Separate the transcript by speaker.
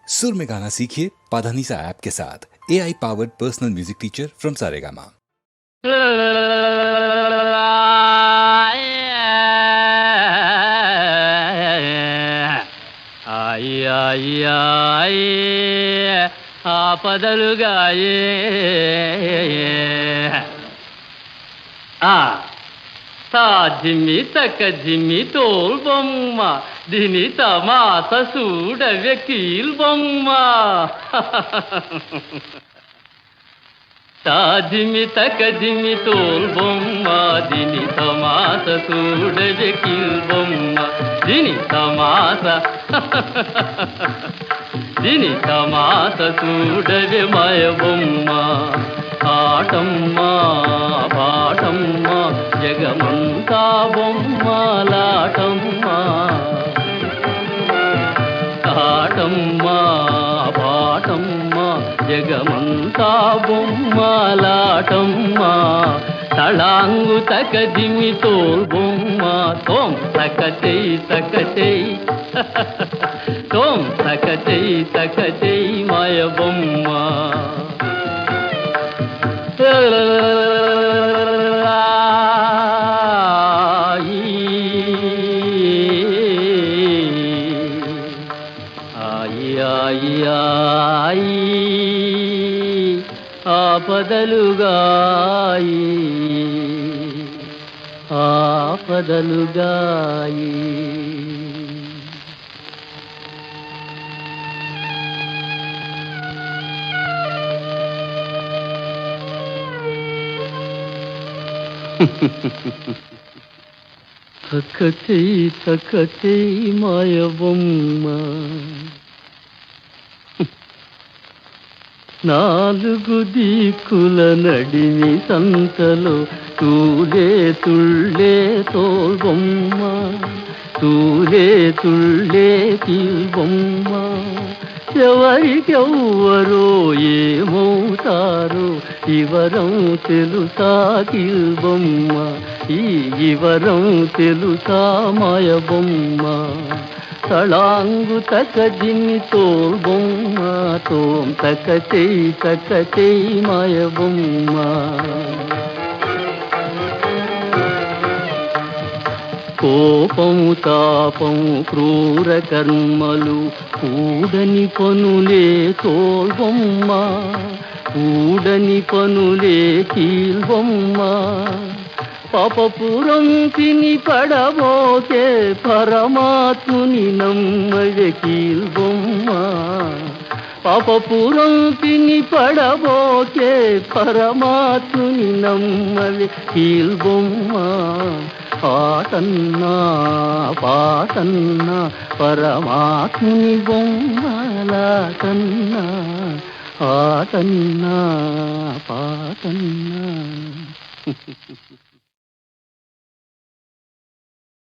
Speaker 1: सुर में गाना सीखिए पाधानीसा ऐप के साथ। AI powered personal music teacher from Saregama.
Speaker 2: ఆపదలుగాయే జిమ్మి తక్క జిమ్మి తోల్ బొమ్మ దీని తమాస చూడవే కీల్ బొమ్మ జిమ్మి తక్క జిమ్మి తోల్ బొమ్మ దీని తమాస చూడవే కీల్ బొమ్మ దీని తమాస దీని తమాస చూడవే మాయ బొమ్మ ఆటమ్మా పాటమ్మా జగమంతా బొమ్మలాటమ్మా ఆటమ్మా పాటమ్మా జగమంతా బొమ్మలాటమ్మా తళాంగు తక జిమ్మి తోల్ బొమ్మ తోం తక చెయ్యి తక చెయ్యి తోం తక చెయ్యి మాయ బొమ్మ ఆపదలుగాయి ఆపదలుగాయి తకచై మాయ బొమ్మ నాలుగు దిక్కుల నడిమి సంతలో తూలే తుళ్ళే తోల్ బొమ్మ తూలే తుళ్ళే కీల్ బొమ్మ ఎవరికెవ్వరో ఏమవుతారో వివరం తెలుసా కీల్ బొమ్మ ఈ వివరం తెలుసా మాయ బొమ్మ తళాంగు తక జిన్ని తోల్ బొమ్మ తోం తక చెయ్యి మాయ బొమ్మ కోపము తాపము క్రూర కర్మలు కూడని పనులే తోల్ బొమ్మ కూడని పనులే కీల్ బొమ్మ పాపపురం తిని పడబోకే పరమాత్ముని నమ్మవే కీల్ బొమ్మ పాపపురం తిని పడబోకే పరమాత్ముని నమ్మవే కీల్ బొమ్మ పాటన్నా పాటన్నా పరమాత్ముని బొమ్మలాటన్నా ఆటన్నా పాటన్నా